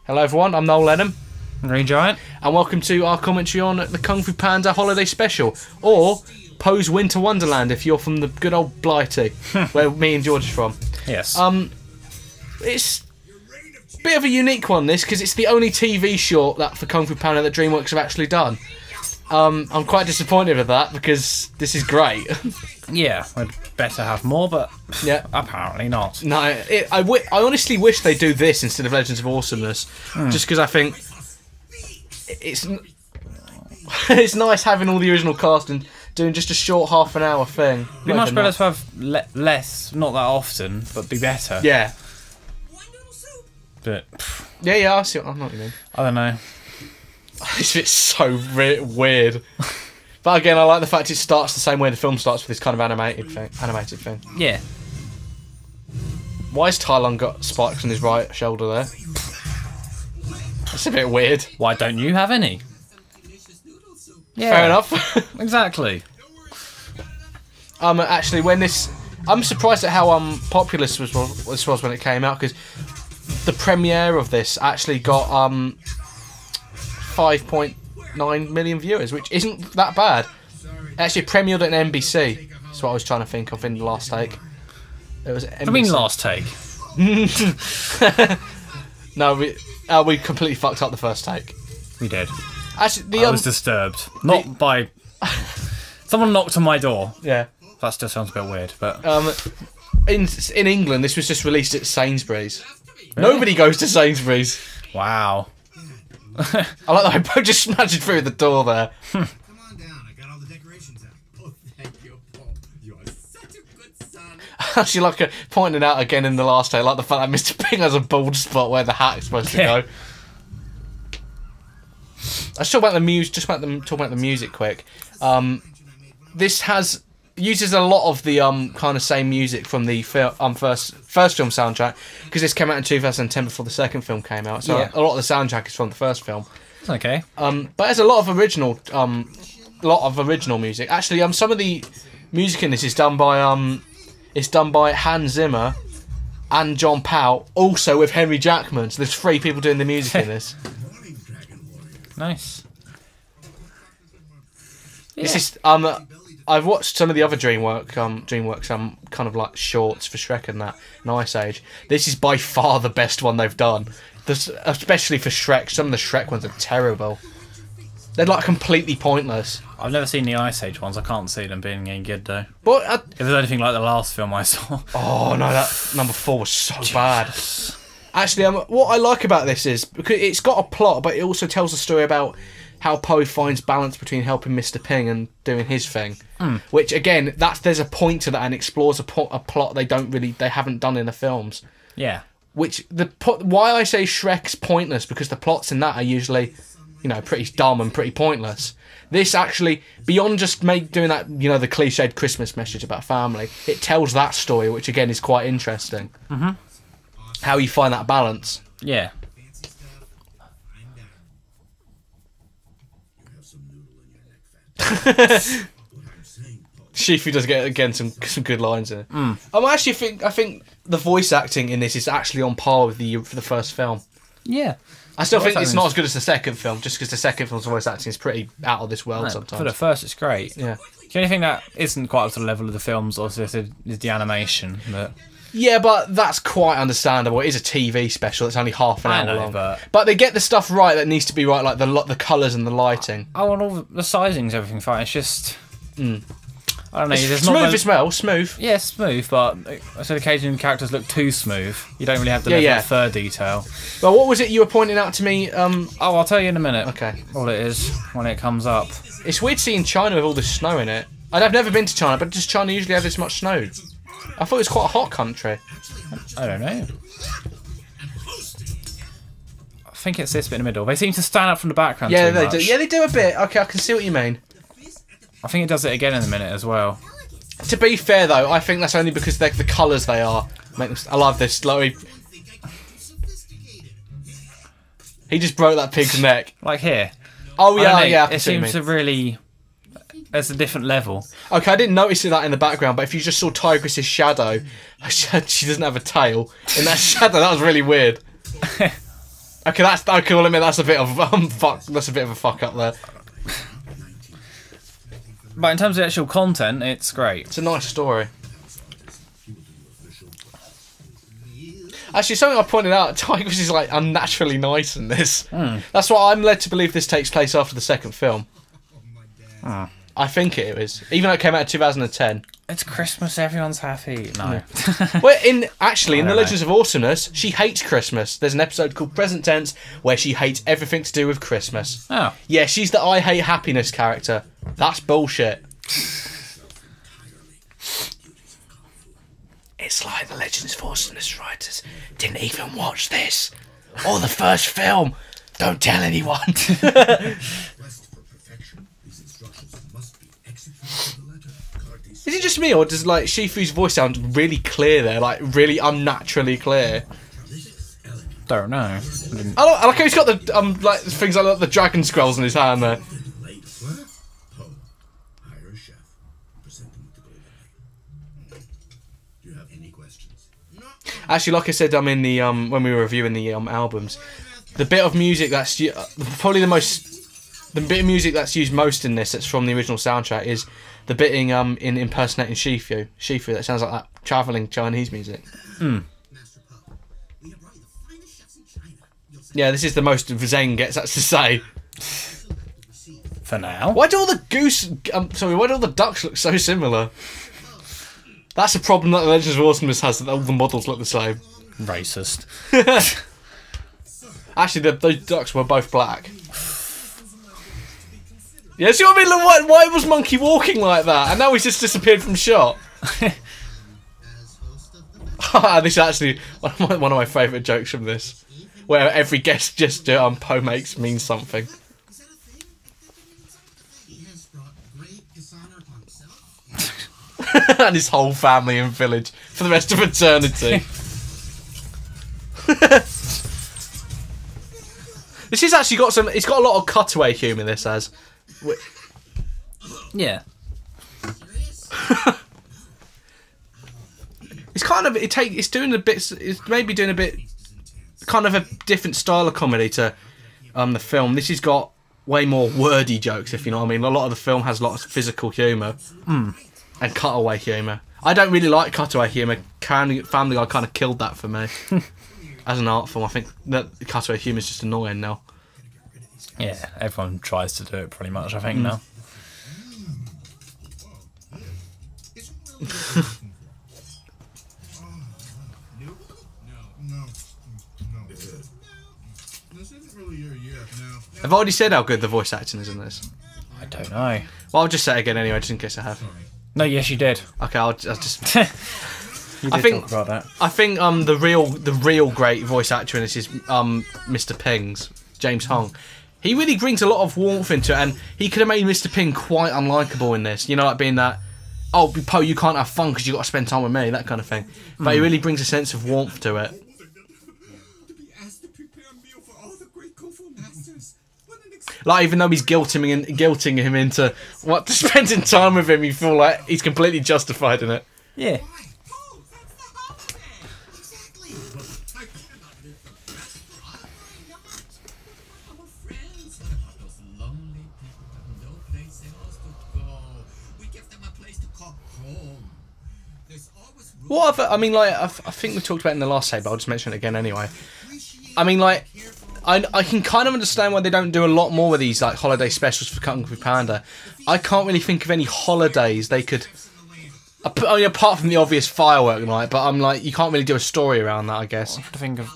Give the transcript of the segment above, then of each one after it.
Hello everyone, I'm Noel Lenham. Green Giant. And welcome to our commentary on the Kung Fu Panda Holiday Special, or Poe's Winter Wonderland if you're from the good old Blighty, where me and George are from. Yes. It's a bit of a unique one, this, because it's the only TV short that for Kung Fu Panda that DreamWorks have actually done. I'm quite disappointed with that, because this is great. Yeah, I'd better have more, but yeah, apparently not. No, I honestly wish they do this instead of Legends of Awesomeness, just because I think it's it's nice having all the original cast and doing just a short half-an-hour thing. It'd be much better to have less, not that often, but be better. Yeah. But yeah, I see what you mean. I don't know. This bit's so weird. But again, I like the fact it starts the same way the film starts with this kind of animated thing. Yeah. Why has Tai Lung got spikes on his right shoulder there? That's a bit weird. Why don't you have any? Yeah. Fair enough. Exactly. Actually, when this... I'm surprised at how popular this was when it came out, because the premiere of this actually got 5.9 million viewers, which isn't that bad. Actually, it premiered at NBC. That's what I was trying to think of in the last take. It was NBC. I mean, last take. No, we completely fucked up the first take. We did. Actually, I was disturbed. Not by... Someone knocked on my door. Yeah. That still sounds a bit weird, but... in England, this was just released at Sainsbury's. Really? Nobody goes to Sainsbury's. Wow. I like that I just smashed through the door there. Come on down, I got all the decorations out. Oh, thank you, Paul. You are such a good son. Actually, like pointing out again in the last day, like the fact that Mr. Ping has a bald spot where the hat is supposed to go. Let's talk about the music. Talk about the music quick. This uses a lot of the kind of same music from the first film soundtrack, because this came out in 2010 before the second film came out. So a lot of the soundtrack is from the first film. Okay. But there's a lot of original music. Actually, some of the music in this is done by Hans Zimmer and John Powell, also with Henry Jackman. So there's 3 people doing the music in this. Nice. Yeah. This is I've watched some of the other DreamWorks kind of like shorts for Shrek and that, and Ice Age. This is by far the best one they've done. Especially for Shrek. Some of the Shrek ones are terrible. They're like completely pointless. I've never seen the Ice Age ones. I can't see them being any good though. But if there's anything like the last film I saw. Oh no, that number 4 was so bad. Actually, what I like about this is because it's got a plot, but it also tells a story about how Poe finds balance between helping Mr. Ping and doing his thing. Which again, there's a point to that and explores a plot they haven't done in the films. Yeah. Which why I say Shrek's pointless, because the plots in that are usually, pretty dumb and pretty pointless. This actually, beyond just doing that, the cliched Christmas message about family, it tells that story, which again is quite interesting. How you find that balance. Yeah. Shifu does get again some good lines in it. I think the voice acting in this is actually on par with the first film. Yeah. I still think it's not as good as the second film, just because the second film's voice acting is pretty out of this world sometimes. For the first, it's great. Yeah. The only thing that isn't quite up to the level of the films, obviously, is the animation. But yeah, but that's quite understandable. It is a TV special. It's only half an hour long. But they get the stuff right that needs to be right, like the colours and the lighting. Oh, and all the sizings, everything fine. It's just... I don't know. It's smooth as well, smooth. Yeah, smooth, but I said occasionally characters look too smooth. You don't really have the level of fur detail. Well, what was it you were pointing out to me? Oh, I'll tell you in a minute. Okay. All it is when it comes up. It's weird seeing China with all this snow in it. I've never been to China, but does China usually have this much snow? I thought it was quite a hot country. I don't know. I think it's this bit in the middle. They seem to stand up from the background too much. Do. Yeah, they do a bit. Okay, I can see what you mean. I think it does it again in a minute as well. To be fair, though, I think that's only because the colours they are. I love this. Like, he just broke that pig's neck. Like here. Oh, yeah. It seems to really... There's a different level. Okay, I didn't notice that in the background, but if you just saw Tigress's shadow, she doesn't have a tail. In that shadow, that was really weird. Okay, I can admit that's a bit of fuck. That's a bit of a fuck up there. But in terms of the actual content, it's great. It's a nice story. Actually, something I pointed out, Tigers is like unnaturally nice in this. That's why I'm led to believe this takes place after the second film. I think it is, even though it came out in 2010. It's Christmas, everyone's happy. No. Well, in The Legends of Awesomeness, she hates Christmas. There's an episode called Present Tense where she hates everything to do with Christmas. Oh. Yeah, she's the I hate happiness character. That's bullshit. It's like The Legends of Awesomeness writers didn't even watch this. Or the first film. Don't tell anyone. Is it just me, or does like Shifu's voice sound really clear there, like really unnaturally clear? Don't know. I like how he's got the like things like the dragon scrolls in his hand there. Actually, like I said, in the when we were reviewing the albums, the bit of music that's probably the bit of music that's used most in this, that's from the original soundtrack, is the bitting in impersonating Shifu. Shifu, that sounds like that travelling Chinese music. Yeah, this is the most Zeng gets to say. For now. Why do all the why do all the ducks look so similar? That's a problem that the Legends of Awesomeness has, that all the models look the same. Racist. Actually, those ducks were both black. Yeah, see what I mean? Why was Monkey walking like that? And now he's just disappeared from shot. This is actually one of my favourite jokes from this, where every guest gesture Poe makes means something. And his whole family and village for the rest of eternity. This has actually got some. It's got a lot of cutaway humour. This has. Yeah. It's kind of it's doing a bit. It's maybe doing a bit, kind of a different style of comedy to the film. This has got way more wordy jokes, if you know what I mean. A lot of the film has lots of physical humour. And cutaway humour. I don't really like cutaway humour. Family Guy kind of killed that for me. As an art form, I think that cutaway humour is just annoying now. Yeah, everyone tries to do it pretty much, I think, now. I've already said how good the voice acting is in this. I don't know. Well, I'll just say it again anyway, just in case I have. No, yes, you did. Okay, I'll just. You did talk about that. I think the real great voice actor in this is Mr. Ping's James Hong. He really brings a lot of warmth into it, and he could have made Mr. Ping quite unlikable in this. You know, like being that, oh, Poe, you can't have fun because you got to spend time with me, that kind of thing. But he really brings a sense of warmth to it. Like, even though he's guilting him into spending time with him, you feel like he's completely justified in it. Yeah. What other? I mean, like, I think we talked about it in the last tape, but I'll just mention it again anyway. I mean, like, I can kind of understand why they don't do a lot more with these like holiday specials for Kung Fu Panda. I can't really think of any holidays they could, I mean, apart from the obvious firework night. But I'm like, you can't really do a story around that, I guess. I have to think of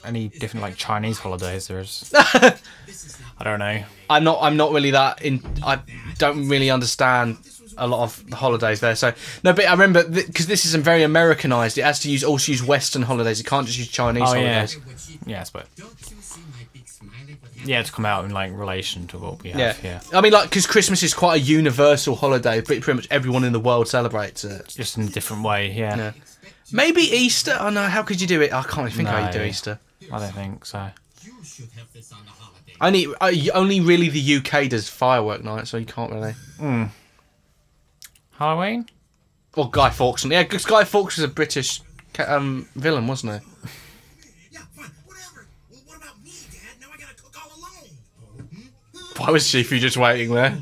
any different like Chinese holidays there is. I don't know. I'm not really that in. I don't really understand a lot of the holidays there. So no, but I remember because this isn't very Americanized. It has to also use Western holidays. You can't just use Chinese holidays. Yes, but yeah, to come out in like relation to what we have. Yeah. I mean, like, because Christmas is quite a universal holiday. Pretty much everyone in the world celebrates it, just in a different way. Yeah. Maybe Easter. Oh no, how could you do it? I can't really think how you do Easter. I don't think so. Only really the UK does firework night, so you can't really. Halloween? Well, Guy Fawkes. Yeah, because Guy Fawkes was a British villain, wasn't he? that. Now I gotta cook all alone. Why was Shifu just waiting there? You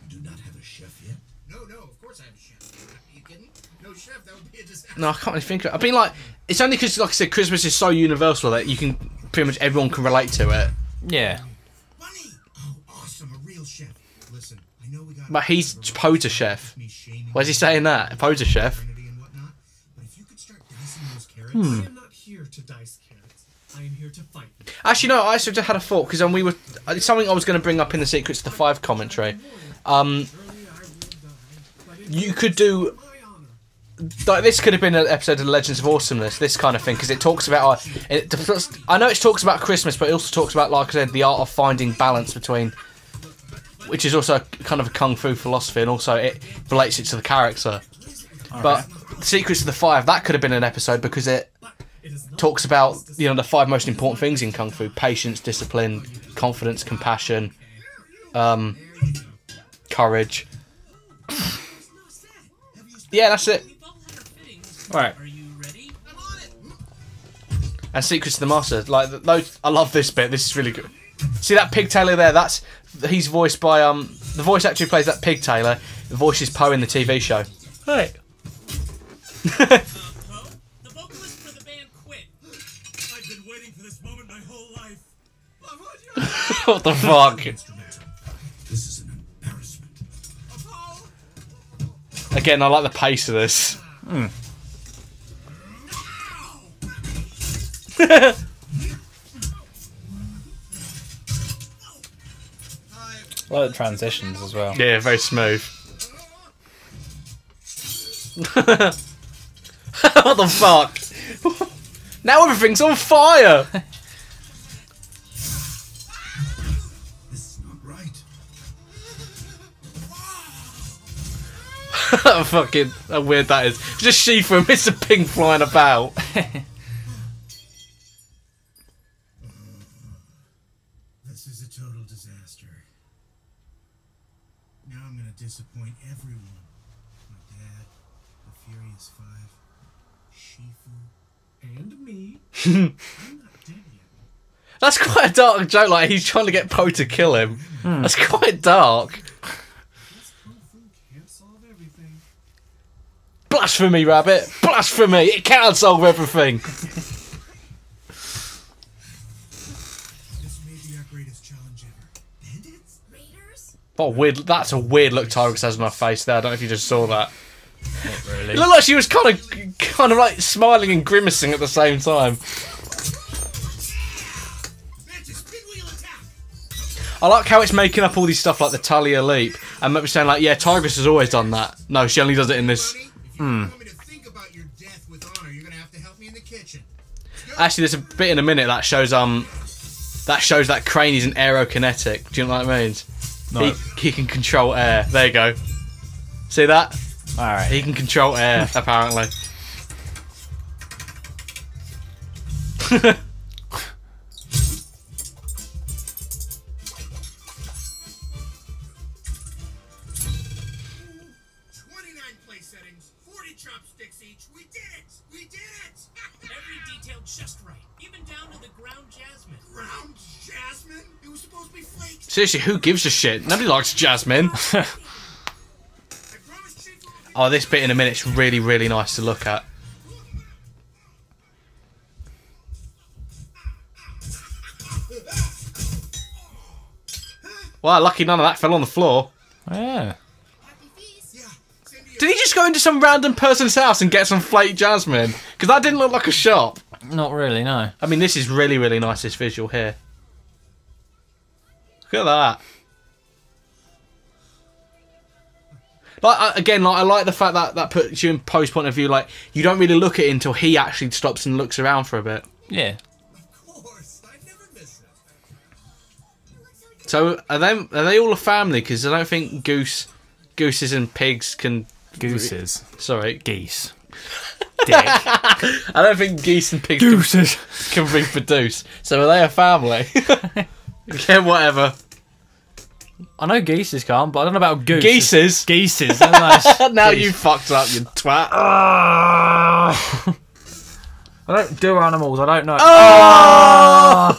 do not have a chef yet? No, of course I have a chef. Are you kidding? No chef, that would be a disaster. No, I can't really think of it. I mean, like, it's only because, like I said, Christmas is so universal that you can pretty much everyone can relate to it. Yeah. Bunny! Oh, awesome, a real chef. Listen, I know we got. But he's Poser Chef. Why is he saying that? Poser Chef. But if you could start dicing those carrots, I am not here to dice carrots. I am here to fight. Actually, no, I actually just had a thought because we were. It's something I was going to bring up in the Secrets of the Five commentary. You could do. Like, this could have been an episode of Legends of Awesomeness, this kind of thing, because it talks about. I know it talks about Christmas, but it also talks about, like I said, the art of finding balance between. Which is also kind of a kung fu philosophy, and also it relates it to the character. But Secrets of the Five, that could have been an episode because it talks about, you know, the 5 most important things in kung fu: patience, discipline, confidence, compassion, courage. Yeah, that's it. Right. And Secrets of the Master, like those. I love this bit. This is really good. See that pigtailer there? He's voiced by the voice actor who plays that pigtailer. The voice is Poe in the TV show. Right. The vocalist for the band quit. I've been waiting for this moment my whole life. What the fuck? This is an embarrassment. Again, I like the pace of this. I like the transitions as well. Yeah, very smooth. What the fuck? Now everything's on fire! This is not right. Fucking how weird that is. Just Shifu and Mr. Ping flying about. This is a total disaster. Now I'm gonna disappoint everyone. My dad, the Furious Five, Shifu, and me. I'm not dead yet. That's quite a dark joke, like he's trying to get Poe to kill him. That's quite dark. Guess Kung Fu can't solve everything. Blasphemy, Rabbit! Blasphemy! It can't solve everything! This may be our greatest challenge ever. Bandits? Raiders? What weird, that's a weird look Tyrex has on her face there. I don't know if you just saw that. Not really. It looked like she was kind of like smiling and grimacing at the same time. Mantis, pinwheel attack! I like how it's making up all these stuff like the Talia leap and maybe saying like, yeah, Tigress has always done that. No, she only does it in this. If you want me to think about your death with honor, you're gonna have to help me in the kitchen. Actually, there's a bit in a minute that shows that Crane isn't aerokinetic. Do you know what that means? No. He can control air. There you go. See that? Alright. He can control air, apparently. Place settings, 40 chopsticks each. We did it! We did it! Every detail just right, even down to the ground jasmine. Ground jasmine? It was supposed to be flakes. Seriously, who gives a shit? Nobody likes Jasmine. Oh, this bit in a minute's really, really nice to look at. Well, lucky none of that fell on the floor. Yeah. Did he just go into some random person's house and get some flake jasmine? Because that didn't look like a shop. Not really, no. I mean, this is really, really nice, this visual here. Look at that. Like, again, like I like the fact that that puts you in Poe's point of view. Like, you don't really look at it until he actually stops and looks around for a bit. Yeah. Of course, I never miss it. So, are they all a family? Because I don't think gooses and pigs can... Gooses. Sorry. Geese. Dick. I don't think geese and pigs Gooses. can reproduce. So are they a family? Yeah, whatever. I know geeses can't, but I don't know about goose. Geeses? Geeses. Nice. Now Geese. you fucked up, you twat. I don't do animals, I don't know. Oh!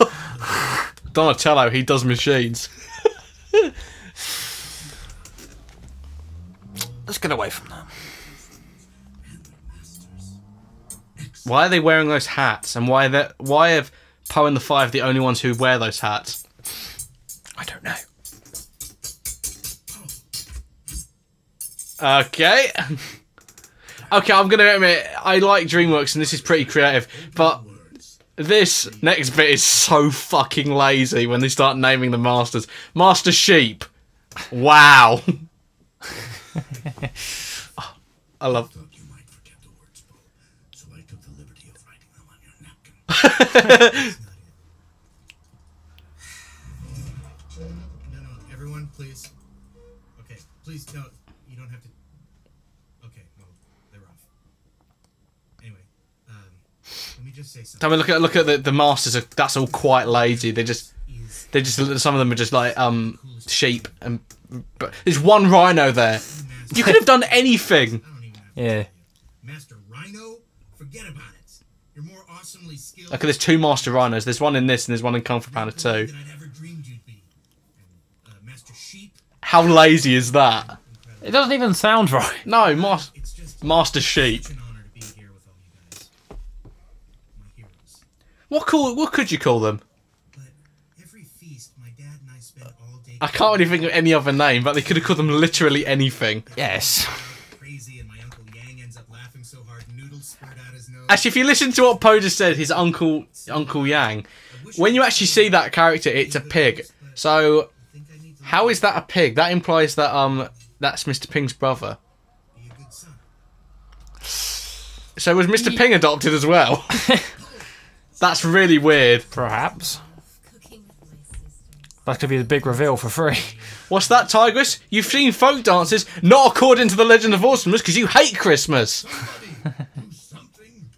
Donatello, he does machines. Let's get away from that. Why are they wearing those hats? And why have Poe and the Five the only ones who wear those hats? I don't know. Okay. Okay, I'm gonna admit I like DreamWorks and this is pretty creative, but this next bit is so fucking lazy when they start naming the masters. Master Sheep. Wow. I love. You might forget the words, Poe, so I took the liberty of writing them on your napkin. No, everyone, please. Okay, please, no, you don't have to. Okay, well, they're off. Anyway, let me just say something. Tell me, look at the masters. That's all quite lazy. They just some of them are just like sheep and. But there's one rhino there. You could have done anything. Yeah. Master Rhino, forget about it. You're more awesomely skilled. Okay, there's two Master Rhinos. There's one in this and there's one in Kung Fu Panda 2. Than I'd ever dreamed you'd be. And, Master Sheep. How lazy is that? It doesn't even sound right. No, It's just Master Sheep. such an honor to be here with all you guys. My heroes. What could you call them? But every feast, my dad and I spent all day. I can't really think of any other name, but they could have called them literally anything. Yes. Crazy, and my Uncle Yang ends up laughing so hard noodles spurt out his nose. Actually, if you listen to what Poe just said, his Uncle Yang, when you actually see that character, it's a pig. So, how is that a pig? That implies that that's Mr. Ping's brother. Be a good son. So was Mr. Ping adopted as well? That's really weird. Perhaps. That could be the big reveal for free. What's that, Tigress? You've seen folk dances, not according to the Legend of Awesomeness, because you hate Christmas. Do something.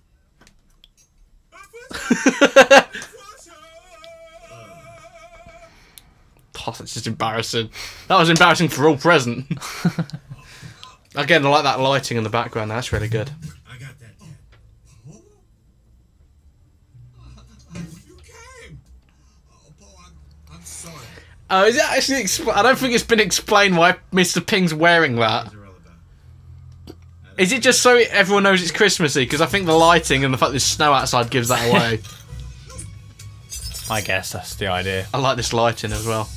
Oh, that's just embarrassing. That was embarrassing for all present. Again, I like that lighting in the background. That's really good. I got that, Dad. Oh? You came. Oh, Poe, I'm sorry. Is it actually? I don't think it's been explained why Mr. Ping's wearing that. Is it just so everyone knows it's Christmassy? Because I think the lighting and the fact there's snow outside gives that away. I guess that's the idea. I like this lighting as well.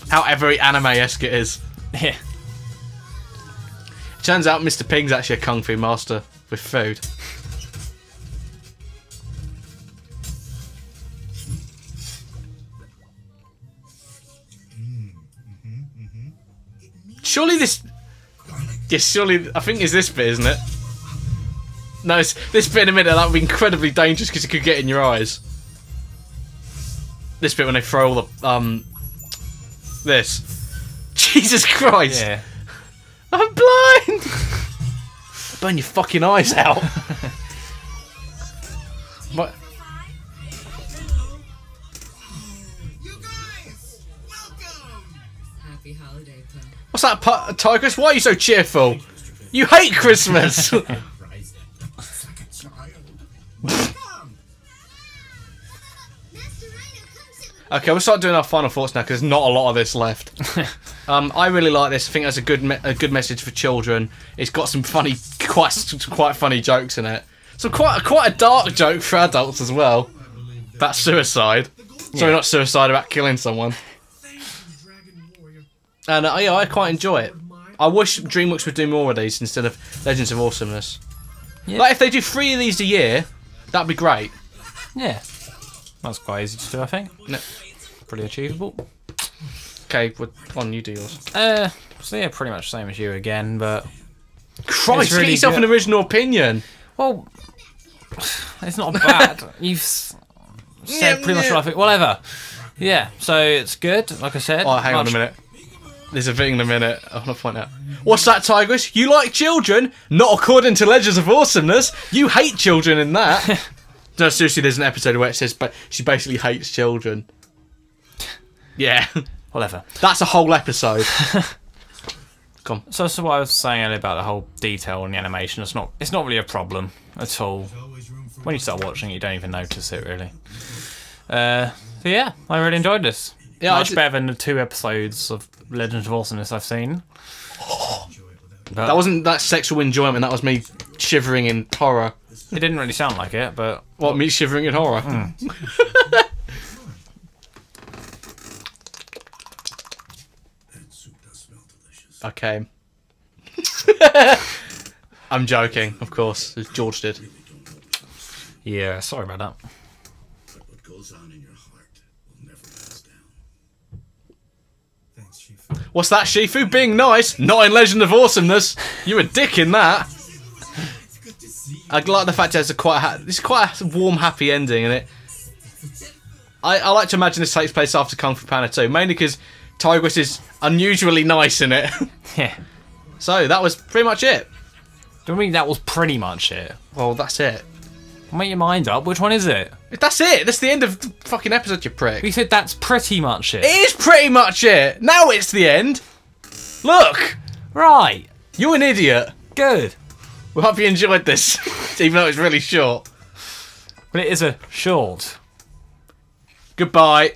How very anime-esque it is. Yeah. Turns out Mr. Ping's actually a kung fu master with food. Surely this... Yes, surely... I think it's this bit, isn't it? No, it's this bit in a minute. That would be incredibly dangerous because it could get in your eyes. This bit when they throw all the... This. Jesus Christ! Yeah. I'm blind! Burn your fucking eyes out. What? You guys, welcome. Happy holiday, Poe. What's that, Tigress? Why are you so cheerful? You hate Christmas! Rise up, like a child. Welcome. Okay, we'll start doing our final thoughts now because there's not a lot of this left. I really like this. I think that's a good message for children. It's got some funny, quite funny jokes in it. So quite a dark joke for adults as well. About suicide. Sorry, not suicide, about killing someone. And yeah, I quite enjoy it. I wish DreamWorks would do more of these instead of Legends of Awesomeness. Yeah. Like if they do 3 of these a year, that'd be great. Yeah. That's quite easy to do, I think. No. Pretty achievable. Okay, well, on, you do yours. So yeah, pretty much the same as you again, but... Christ, really get yourself good. an original opinion. Well, it's not bad. You've said pretty much what I think. Whatever. Yeah, so it's good, like I said. Oh, hang on a minute. There's a thing in a minute. I want to point out. What's that, Tigress? You like children? Not according to Legends of Awesomeness. You hate children in that. No, seriously, there's an episode where it says but she basically hates children. Yeah. Whatever. That's a whole episode. Come on. So that's what I was saying earlier about the whole detail in the animation. It's not really a problem at all. When you start watching it, you don't even notice it, really. So yeah, I really enjoyed this. Yeah, Much better than the 2 episodes of Legend of Awesomeness I've seen. But That wasn't that sexual enjoyment. That was me shivering in horror. it didn't really sound like it, but What, me shivering in horror? That soup does smell delicious. Okay. I'm joking, of course, as George did. yeah, sorry about that. But what goes on in your heart will never pass down. Thanks, Shifu. What's that, Shifu? Being nice? Not in Legend of Awesomeness. You're a dick in that. It's good to see you. I like the fact there's it's quite a warm, happy ending in it. I like to imagine this takes place after Kung Fu Panda 2, mainly because Tigress is unusually nice in it. Yeah. So that was pretty much it. Do you mean that was pretty much it? Well, that's it. Make your mind up. Which one is it? That's it. That's the end of the fucking episode, you prick. We said that's pretty much it. It is pretty much it. Now it's the end. Look, Right. you're an idiot. Good. We hope you enjoyed this, even though it's really short. But it is a short. Goodbye.